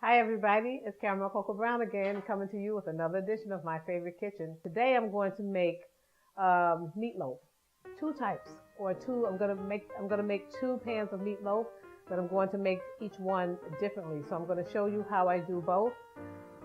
Hi everybody, it's Caramel Cocoa Brown again, coming to you with another edition of My Favorite Kitchen. Today I'm going to make meatloaf, two types, or two. I'm gonna make two pans of meatloaf, but I'm going to make each one differently. So I'm going to show you how I do both,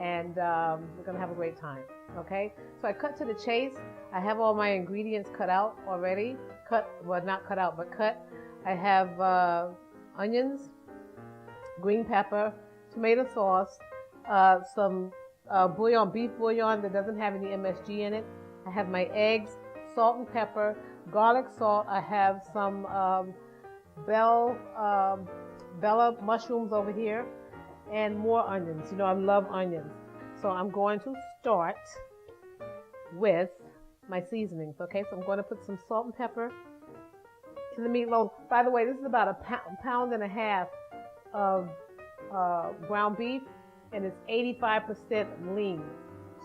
and we're gonna have a great time. Okay? So I cut to the chase. I have all my ingredients cut out already. Not cut out, but cut. I have onions, green pepper, tomato sauce, some beef bouillon that doesn't have any MSG in it. I have my eggs, salt and pepper, garlic salt. I have some bella mushrooms over here, and more onions. You know, I love onions. So I'm going to start with my seasonings. Okay, so I'm going to put some salt and pepper in the meatloaf. By the way, this is about a pound and a half of ground beef, and it's 85% lean,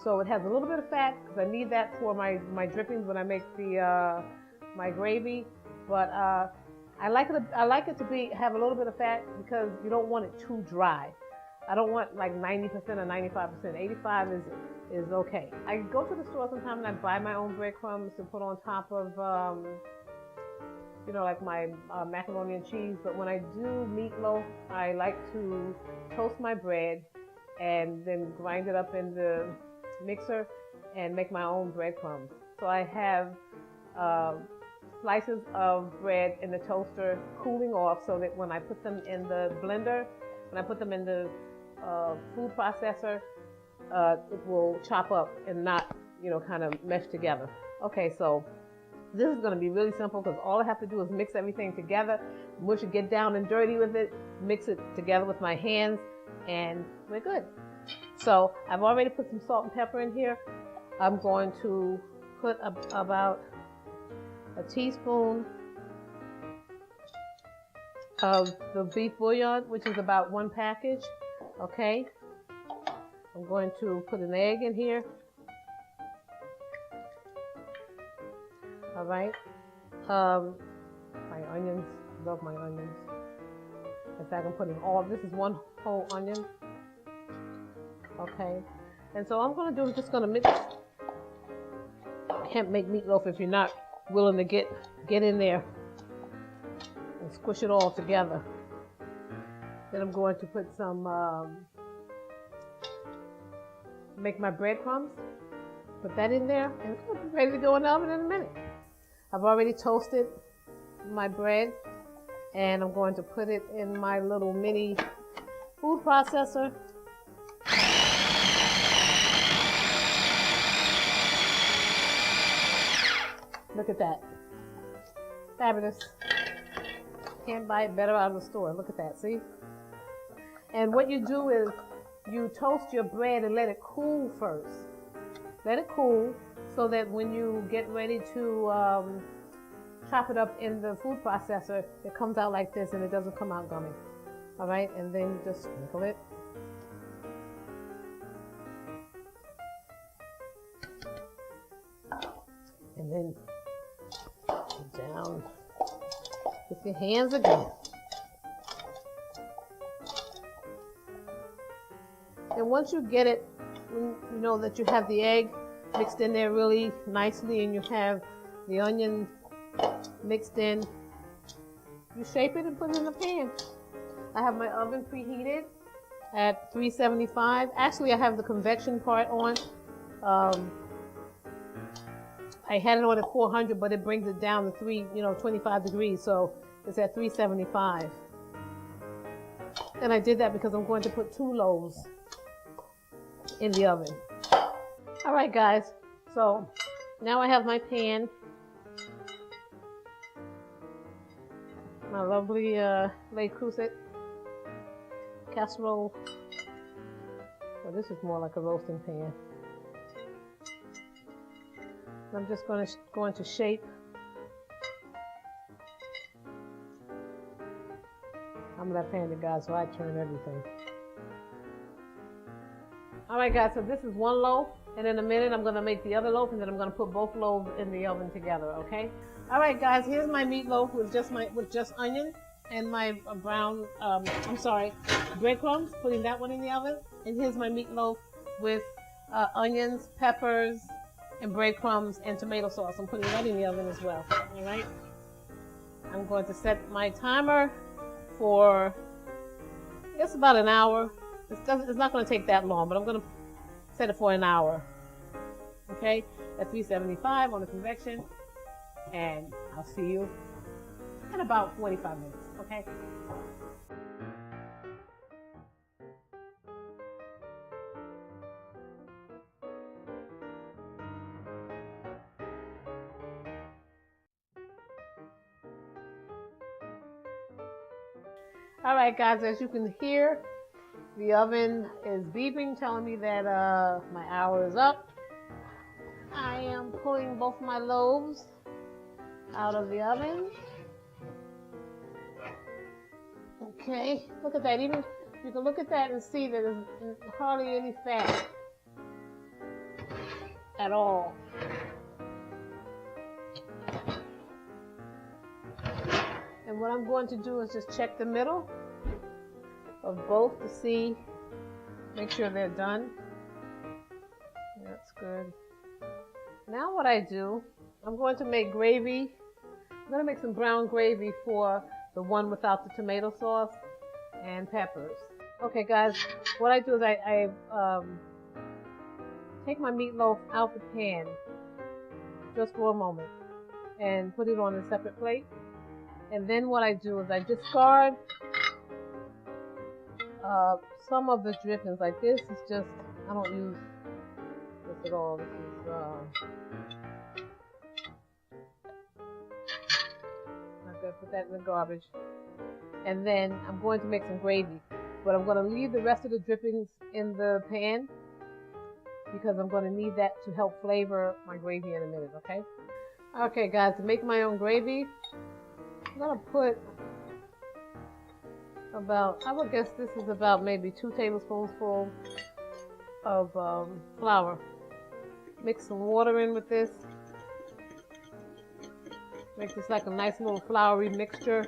so it has a little bit of fat because I need that for my drippings when I make the my gravy. But I like it to have a little bit of fat because you don't want it too dry. I don't want like 90% or 95%. 85 is okay. I go to the store sometimes and I buy my own breadcrumbs to put on top of you know, like my macaroni and cheese. But when I do meatloaf, I like to toast my bread and then grind it up in the mixer and make my own breadcrumbs. So I have slices of bread in the toaster cooling off so that when I put them in the blender, when I put them in the food processor, it will chop up and not, you know, kind of mesh together. Okay, so this is going to be really simple because all I have to do is mix everything together, mush it, get down and dirty with it, mix it together with my hands, and we're good. So I've already put some salt and pepper in here. I'm going to put about a teaspoon of the beef bouillon, which is about one package. Okay. I'm going to put an egg in here. All right. My onions, love my onions. In fact, I'm putting this is one whole onion. Okay. And so I'm going to do, just going to mix. You can't make meatloaf if you're not willing to get in there and squish it all together. Then I'm going to put some, make my breadcrumbs, put that in there, and it's ready to go in the oven in a minute. I've already toasted my bread, and I'm going to put it in my little mini food processor. Look at that. Fabulous. Can't buy it better out of the store. Look at that, see? And what you do is you toast your bread and let it cool first. Let it cool so that when you get ready to chop it up in the food processor, it comes out like this and it doesn't come out gummy. All right, and then you just sprinkle it. And then down with your hands again. And once you get it, you know that you have the egg mixed in there really nicely and you have the onion mixed in, you shape it and put it in the pan. I have my oven preheated at 375. Actually, I have the convection part on. I had it on at 400, but it brings it down to 25 degrees, so it's at 375. And I did that because I'm going to put 2 loaves in the oven. All right, guys, so now I have my pan, my lovely Le Creuset casserole. Well, this is more like a roasting pan. I'm just going to shape. I'm left-handed, guys, so I turn everything. All right, guys, so this is one loaf, and in a minute I'm going to make the other loaf, and then I'm going to put both loaves in the oven together, okay? All right, guys, here's my meatloaf with just onion and my brown, I'm sorry, breadcrumbs, putting that one in the oven. And here's my meatloaf with onions, peppers, and breadcrumbs and tomato sauce. I'm putting that in the oven as well. All right. I'm going to set my timer for, I guess, about an hour. It's not going to take that long, but I'm going to set it for an hour. Okay, at 375 on the convection, and I'll see you in about 45 minutes. Okay. All right, guys, as you can hear, the oven is beeping, telling me that my hour is up. I am pulling both my loaves out of the oven. Okay, look at that. Even you can look at that and see that there's hardly any fat at all. And what I'm going to do is just check the middle of both to see, make sure they're done. That's good. Now what I do, I'm going to make gravy. I'm going to make some brown gravy for the one without the tomato sauce and peppers. Okay, guys, what I do is I take my meatloaf out the pan just for a moment and put it on a separate plate. And then what I do is I discard some of the drippings. Like this is just, I don't use this at all. This is I'm gonna put that in the garbage. And then I'm going to make some gravy, but I'm going to leave the rest of the drippings in the pan because I'm going to need that to help flavor my gravy in a minute. Okay. Okay, guys, to make my own gravy, I'm going to put about, I would guess this is about maybe 2 tablespoons full of flour. Mix some water in with this. Make this like a nice little floury mixture.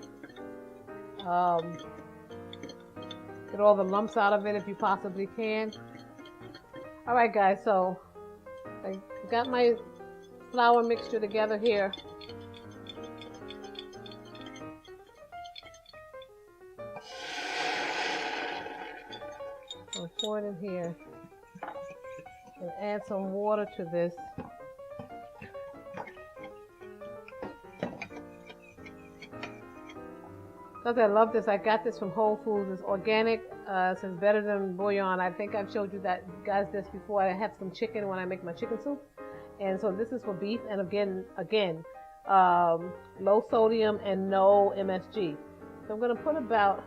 Get all the lumps out of it if you possibly can. Alright, guys, so I got my flour mixture together here. I'll pour it in here and add some water to this. Because I love this, I got this from Whole Foods. It's organic, so it's better than bouillon. I think I've showed you guys this before. I have some chicken when I make my chicken soup, and so this is for beef. And again, low sodium and no MSG. So I'm going to put about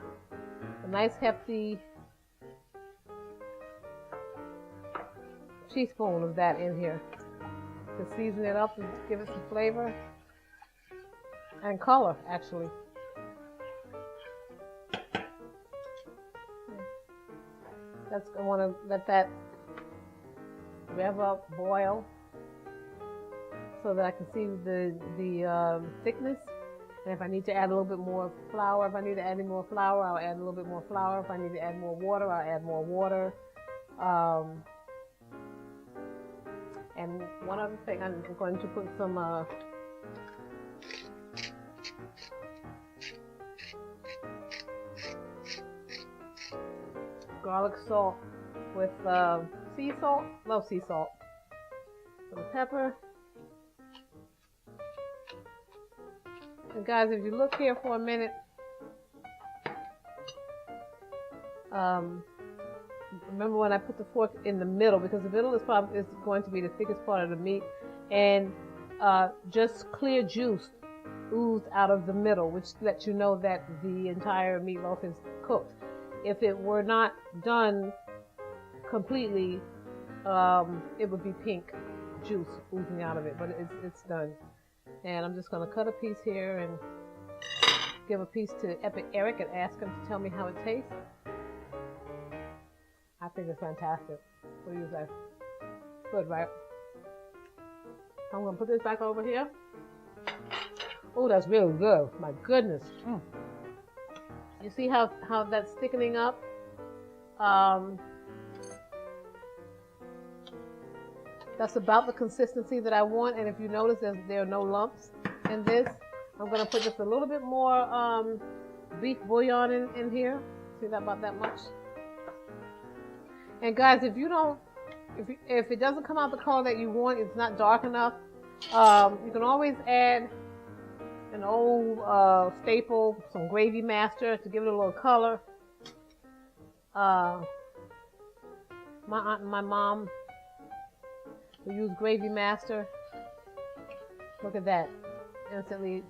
a nice hefty teaspoon of that in here to season it up and give it some flavor and color, actually. I want to let that rev up, boil, so that I can see the thickness. And if I need to add a little bit more flour, if I need to add any more flour, I'll add a little bit more flour. If I need to add more water, I'll add more water. And one other thing, I'm going to put some garlic salt with sea salt. Love sea salt. Some pepper. And guys, if you look here for a minute, remember when I put the fork in the middle, because the middle is going to be the thickest part of the meat, and just clear juice oozed out of the middle, which lets you know that the entire meatloaf is cooked. If it were not done completely, it would be pink juice oozing out of it, but it's done. And I'm just going to cut a piece here and give a piece to Epic Eric and ask him to tell me how it tastes. I think it's fantastic. What do you say? Good, right? I'm going to put this back over here. Oh, that's really good. My goodness. You see how that's thickening up? Um, that's about the consistency that I want. And if you notice, there are no lumps in this. I'm going to put just a little bit more beef bouillon in here. See that, about that much? And guys, if it doesn't come out the color that you want, it's not dark enough, you can always add an old staple, some Gravy Master to give it a little color. My aunt and my mom will use Gravy Master. Look at that. Instantly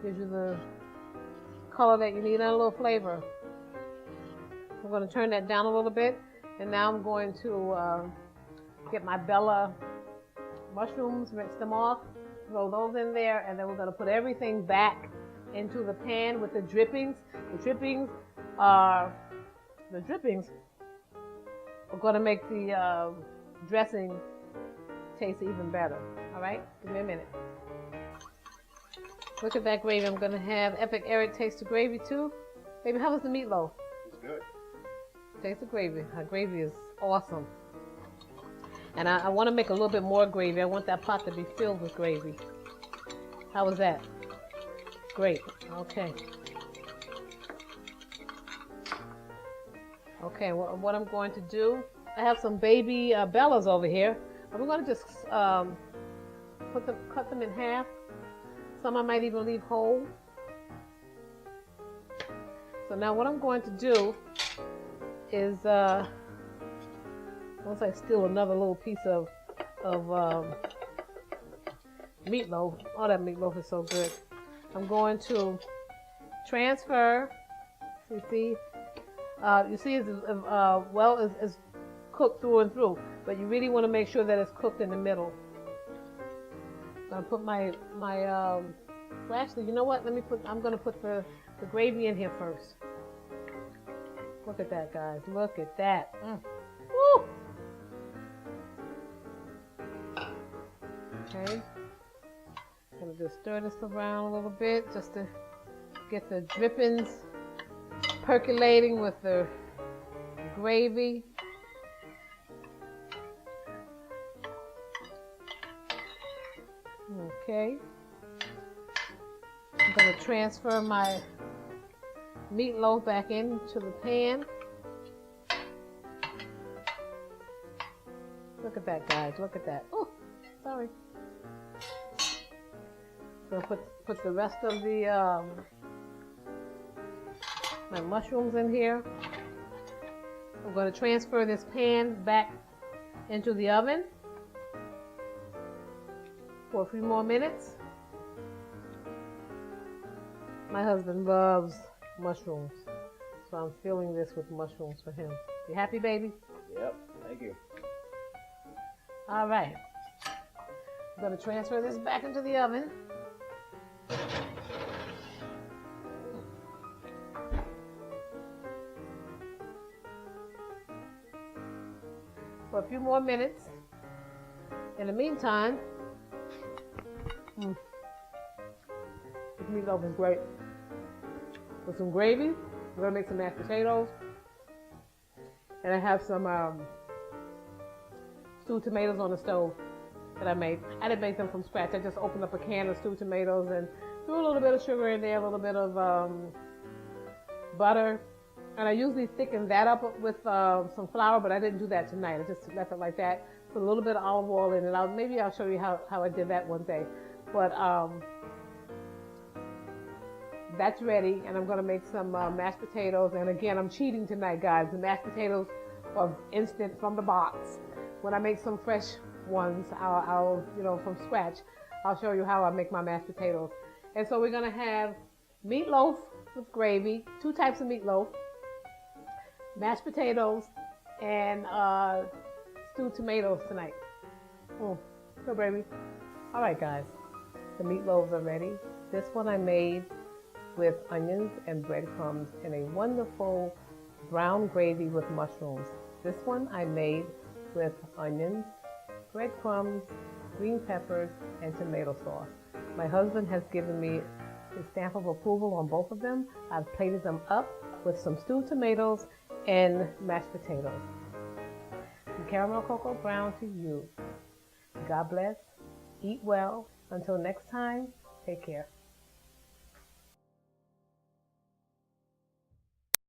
gives you the color that you need and a little flavor. I'm going to turn that down a little bit. And now I'm going to get my Bella mushrooms, rinse them off, throw those in there, and then we're going to put everything back into the pan with the drippings. The drippings are going to make the dressing taste even better. All right, give me a minute. Look at that gravy. I'm going to have Epic Eric taste the gravy too. Baby, how was the meatloaf? It's good. Taste the gravy. Her gravy is awesome. And I want to make a little bit more gravy. I want that pot to be filled with gravy. How was that? Great. Okay. Okay, what I'm going to do, I have some baby Bellas over here. I'm going to just cut them in half. Some I might even leave whole. So now what I'm going to do is once I steal another little piece of meatloaf. Oh, that meatloaf is so good. I'm going to transfer. You see it's well is cooked through and through, but you really want to make sure that it's cooked in the middle. I'm gonna put my well, actually, you know what? I'm gonna put the gravy in here first. Look at that, guys. Look at that. Woo! Okay. I'm gonna just stir this around a little bit just to get the drippings percolating with the gravy. Okay. I'm gonna transfer my meatloaf back into the pan. Look at that, guys. Look at that. Oh, sorry. So put the rest of the my mushrooms in here. I'm going to transfer this pan back into the oven for a few more minutes. My husband loves mushrooms, so I'm filling this with mushrooms for him. You happy, baby? Yep, thank you. All right. I'm going to transfer this back into the oven. For a few more minutes. In the meantime, this meatloaf is great. With some gravy, we're gonna make some mashed potatoes, and I have some stewed tomatoes on the stove that I made. I didn't make them from scratch. I just opened up a can of stewed tomatoes and threw a little bit of sugar in there, a little bit of butter. And I usually thicken that up with some flour, but I didn't do that tonight. I just left it like that. Put a little bit of olive oil in it. Maybe I'll show you how I did that one day. But that's ready, and I'm going to make some mashed potatoes. And again, I'm cheating tonight, guys. The mashed potatoes are instant from the box. When I make some fresh ones, I'll from scratch, I'll show you how I make my mashed potatoes. And so we're going to have meatloaf with gravy, 2 types of meatloaf, mashed potatoes, and stewed tomatoes tonight. Go, baby. All right, guys. The meatloaves are ready. This one I made with onions and breadcrumbs in a wonderful brown gravy with mushrooms. This one I made with onions, breadcrumbs, green peppers, and tomato sauce. My husband has given me his stamp of approval on both of them. I've plated them up with some stewed tomatoes and mashed potatoes. From Caramel Cocoa Brown to you. God bless. Eat well. Until next time, take care.